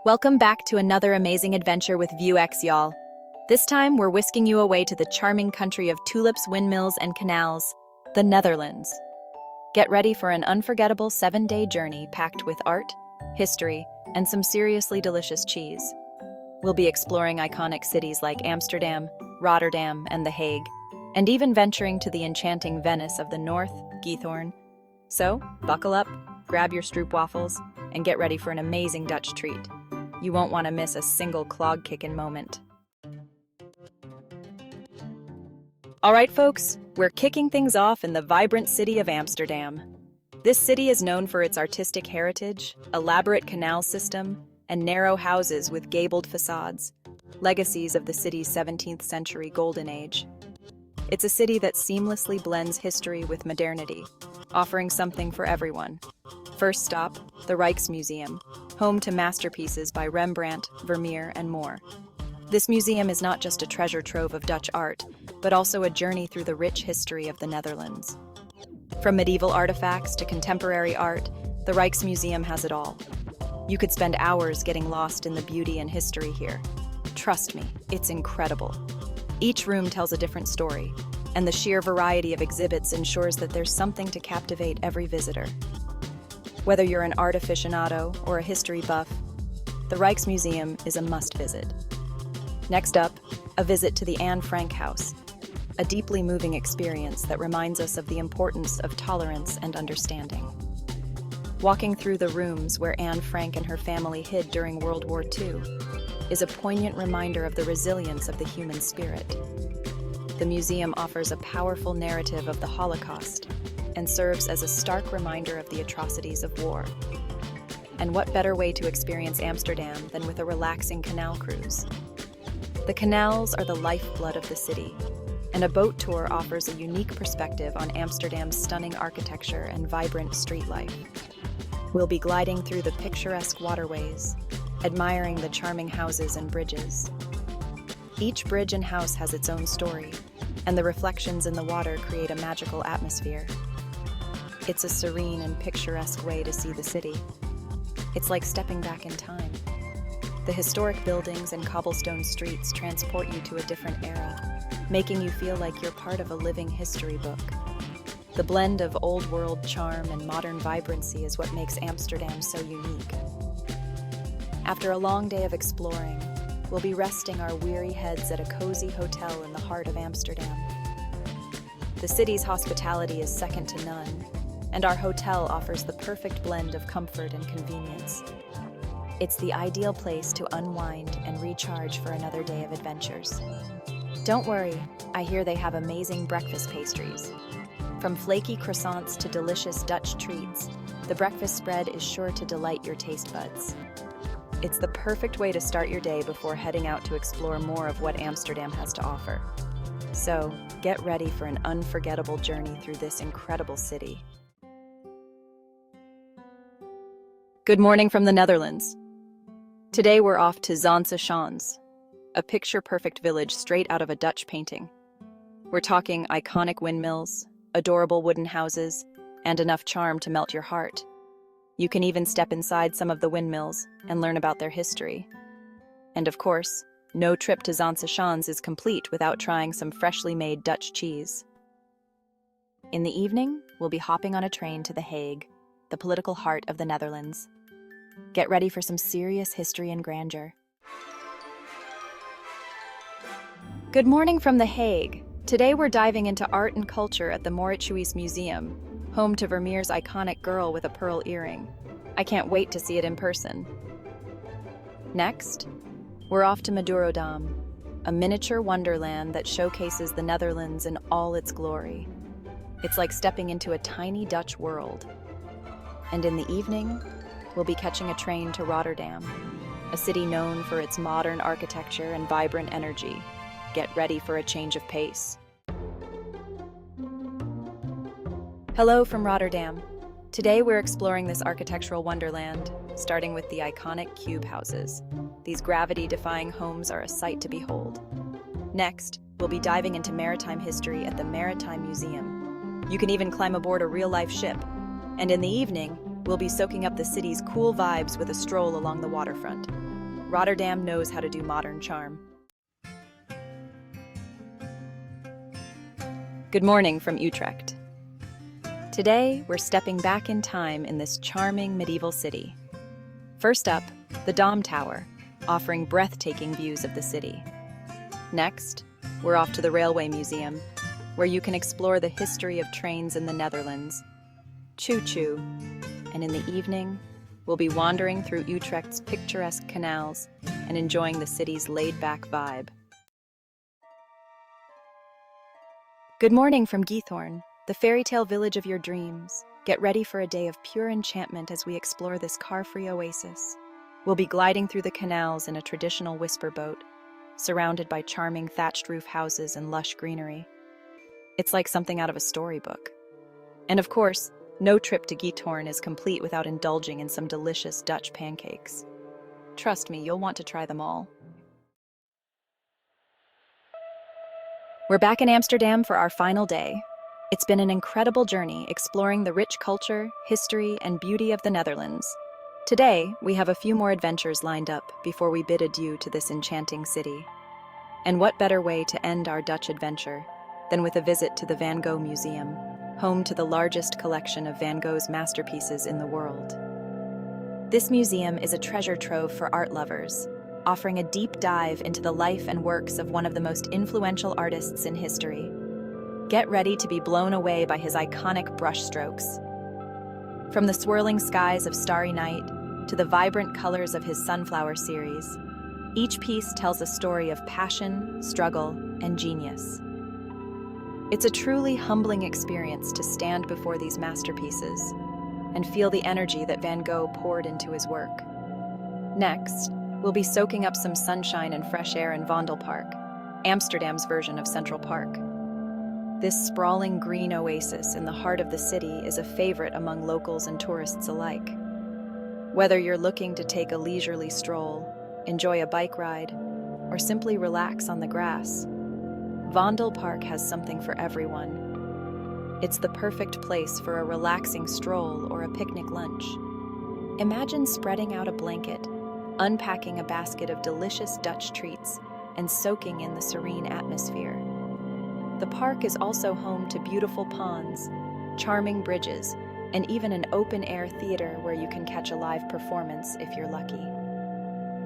Welcome back to another amazing adventure with VueX, y'all. This time, we're whisking you away to the charming country of tulips, windmills, and canals, the Netherlands. Get ready for an unforgettable 7-day journey packed with art, history, and some seriously delicious cheese. We'll be exploring iconic cities like Amsterdam, Rotterdam, and The Hague, and even venturing to the enchanting Venice of the north, Giethoorn. So, buckle up, grab your stroopwafels, and get ready for an amazing Dutch treat. You won't want to miss a single clog-kicking moment. All right, folks, we're kicking things off in the vibrant city of Amsterdam. This city is known for its artistic heritage, elaborate canal system, and narrow houses with gabled facades, legacies of the city's 17th century golden age. It's a city that seamlessly blends history with modernity, offering something for everyone. First stop, the Rijksmuseum, home to masterpieces by Rembrandt, Vermeer, and more. This museum is not just a treasure trove of Dutch art, but also a journey through the rich history of the Netherlands. From medieval artifacts to contemporary art, the Rijksmuseum has it all. You could spend hours getting lost in the beauty and history here. Trust me, it's incredible. Each room tells a different story, and the sheer variety of exhibits ensures that there's something to captivate every visitor. Whether you're an art aficionado or a history buff, the Rijksmuseum is a must-visit. Next up, a visit to the Anne Frank house, a deeply moving experience that reminds us of the importance of tolerance and understanding. Walking through the rooms where Anne Frank and her family hid during World War II is a poignant reminder of the resilience of the human spirit. The museum offers a powerful narrative of the Holocaust and serves as a stark reminder of the atrocities of war. And what better way to experience Amsterdam than with a relaxing canal cruise? The canals are the lifeblood of the city, and a boat tour offers a unique perspective on Amsterdam's stunning architecture and vibrant street life. We'll be gliding through the picturesque waterways, admiring the charming houses and bridges. Each bridge and house has its own story, and the reflections in the water create a magical atmosphere. It's a serene and picturesque way to see the city. It's like stepping back in time. The historic buildings and cobblestone streets transport you to a different era, making you feel like you're part of a living history book. The blend of old-world charm and modern vibrancy is what makes Amsterdam so unique. After a long day of exploring, we'll be resting our weary heads at a cozy hotel in the heart of Amsterdam. The city's hospitality is second to none, and our hotel offers the perfect blend of comfort and convenience. It's the ideal place to unwind and recharge for another day of adventures. Don't worry, I hear they have amazing breakfast pastries. From flaky croissants to delicious Dutch treats, the breakfast spread is sure to delight your taste buds. It's the perfect way to start your day before heading out to explore more of what Amsterdam has to offer. So, get ready for an unforgettable journey through this incredible city. Good morning from the Netherlands. Today we're off to Zaanse Schans, a picture-perfect village straight out of a Dutch painting. We're talking iconic windmills, adorable wooden houses, and enough charm to melt your heart. You can even step inside some of the windmills and learn about their history. And of course, no trip to Zaanse Schans is complete without trying some freshly made Dutch cheese. In the evening, we'll be hopping on a train to The Hague, the political heart of the Netherlands. Get ready for some serious history and grandeur. Good morning from The Hague. Today we're diving into art and culture at the Rijksmuseum, home to Vermeer's iconic girl with a pearl earring. I can't wait to see it in person. Next, we're off to Madurodam, a miniature wonderland that showcases the Netherlands in all its glory. It's like stepping into a tiny Dutch world. And in the evening, we'll be catching a train to Rotterdam, a city known for its modern architecture and vibrant energy. Get ready for a change of pace. Hello from Rotterdam. Today we're exploring this architectural wonderland, starting with the iconic cube houses. These gravity-defying homes are a sight to behold. Next, we'll be diving into maritime history at the Maritime Museum. You can even climb aboard a real-life ship. And in the evening, we'll be soaking up the city's cool vibes with a stroll along the waterfront. Rotterdam knows how to do modern charm. Good morning from Utrecht. Today, we're stepping back in time in this charming medieval city. First up, the Dom Tower, offering breathtaking views of the city. Next, we're off to the Railway Museum, where you can explore the history of trains in the Netherlands. Choo-choo. And in the evening, we'll be wandering through Utrecht's picturesque canals and enjoying the city's laid-back vibe. Good morning from Giethoorn, the fairy tale village of your dreams. Get ready for a day of pure enchantment as we explore this car-free oasis. We'll be gliding through the canals in a traditional whisper boat, surrounded by charming thatched roof houses and lush greenery. It's like something out of a storybook. And of course, no trip to Giethoorn is complete without indulging in some delicious Dutch pancakes. Trust me, you'll want to try them all. We're back in Amsterdam for our final day. It's been an incredible journey exploring the rich culture, history, and beauty of the Netherlands. Today, we have a few more adventures lined up before we bid adieu to this enchanting city. And what better way to end our Dutch adventure than with a visit to the Van Gogh Museum, home to the largest collection of Van Gogh's masterpieces in the world. This museum is a treasure trove for art lovers, offering a deep dive into the life and works of one of the most influential artists in history. Get ready to be blown away by his iconic brushstrokes. From the swirling skies of Starry Night to the vibrant colors of his Sunflower series, each piece tells a story of passion, struggle, and genius. It's a truly humbling experience to stand before these masterpieces and feel the energy that Van Gogh poured into his work. Next, we'll be soaking up some sunshine and fresh air in Vondelpark, Amsterdam's version of Central Park. This sprawling green oasis in the heart of the city is a favorite among locals and tourists alike. Whether you're looking to take a leisurely stroll, enjoy a bike ride, or simply relax on the grass, Vondelpark has something for everyone. It's the perfect place for a relaxing stroll or a picnic lunch. Imagine spreading out a blanket, unpacking a basket of delicious Dutch treats, and soaking in the serene atmosphere. The park is also home to beautiful ponds, charming bridges, and even an open-air theater where you can catch a live performance if you're lucky.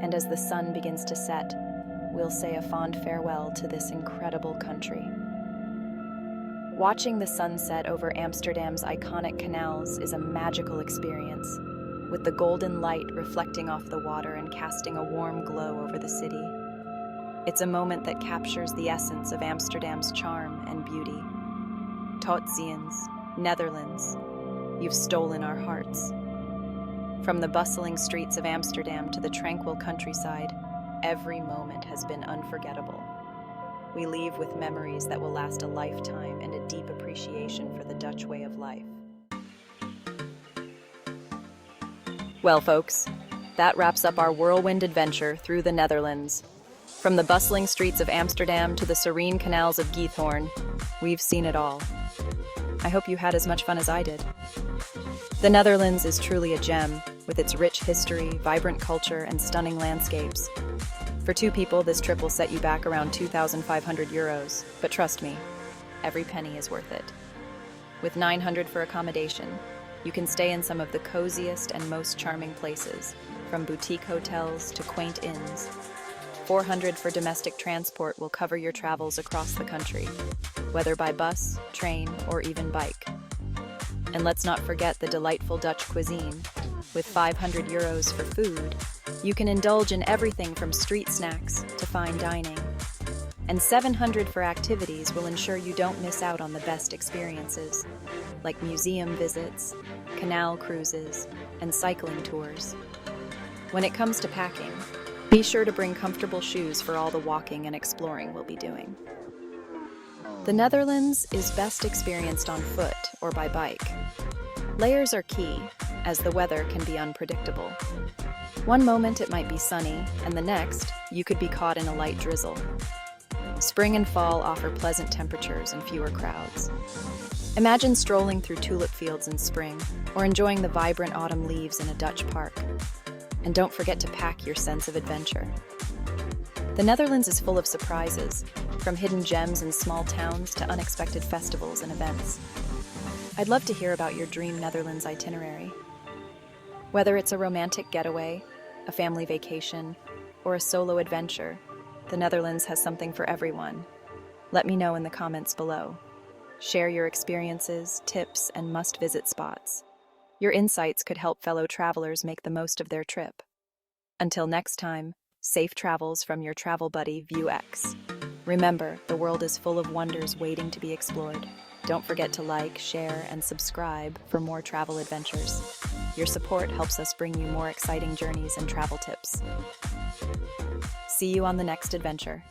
And as the sun begins to set, we'll say a fond farewell to this incredible country. Watching the sunset over Amsterdam's iconic canals is a magical experience, with the golden light reflecting off the water and casting a warm glow over the city. It's a moment that captures the essence of Amsterdam's charm and beauty. Tot ziens, Netherlands, you've stolen our hearts. From the bustling streets of Amsterdam to the tranquil countryside, every moment has been unforgettable. We leave with memories that will last a lifetime and a deep appreciation for the Dutch way of life. Well, folks, that wraps up our whirlwind adventure through the Netherlands. From the bustling streets of Amsterdam to the serene canals of Giethoorn, we've seen it all. I hope you had as much fun as I did. The Netherlands is truly a gem, with its rich history, vibrant culture, and stunning landscapes. For two people, this trip will set you back around 2,500 euros, but trust me, every penny is worth it. With 900 for accommodation, you can stay in some of the coziest and most charming places, from boutique hotels to quaint inns. 400 for domestic transport will cover your travels across the country, whether by bus, train, or even bike. And let's not forget the delightful Dutch cuisine. With 500 euros for food, you can indulge in everything from street snacks to fine dining. And 700 for activities will ensure you don't miss out on the best experiences, like museum visits, canal cruises, and cycling tours. When it comes to packing, be sure to bring comfortable shoes for all the walking and exploring we'll be doing. The Netherlands is best experienced on foot or by bike. Layers are key, as the weather can be unpredictable. One moment it might be sunny, and the next, you could be caught in a light drizzle. Spring and fall offer pleasant temperatures and fewer crowds. Imagine strolling through tulip fields in spring, or enjoying the vibrant autumn leaves in a Dutch park. And don't forget to pack your sense of adventure. The Netherlands is full of surprises, from hidden gems in small towns to unexpected festivals and events. I'd love to hear about your dream Netherlands itinerary. Whether it's a romantic getaway, a family vacation, or a solo adventure, the Netherlands has something for everyone. Let me know in the comments below. Share your experiences, tips, and must-visit spots. Your insights could help fellow travelers make the most of their trip. Until next time, safe travels from your travel buddy, VueX. Remember, the world is full of wonders waiting to be explored. Don't forget to like, share, and subscribe for more travel adventures. Your support helps us bring you more exciting journeys and travel tips. See you on the next adventure.